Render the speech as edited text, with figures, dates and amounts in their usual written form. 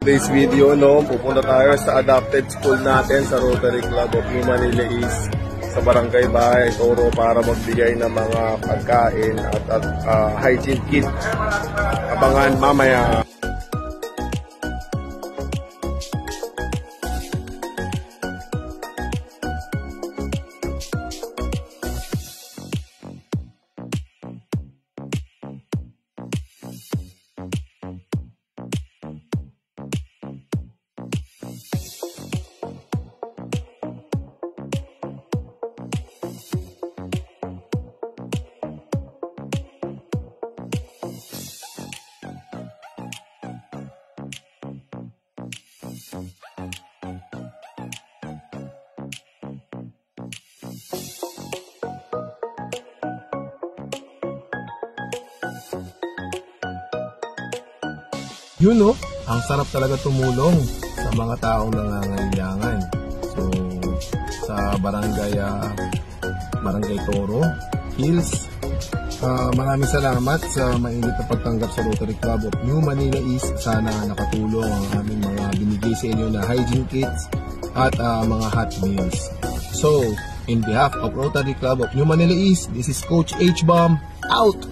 Today's video, pupunta tayo sa adopted school natin sa Rotary Club of New Manila East sa Barangay Bahay Toro para magbigay ng mga pagkain at hygiene kit. Abangan mamaya. Yun ang sarap talaga tumulong sa mga taong nangangailangan. So, sa Barangay Toro Hills, maraming salamat sa mainit na pagtanggap sa Rotary Club of New Manila East. Sana nakatulong ang aming mga binigay sa inyo na hygiene kits at mga hot meals. So, in behalf of Rotary Club of New Manila East, this is Coach H-Bomb, out!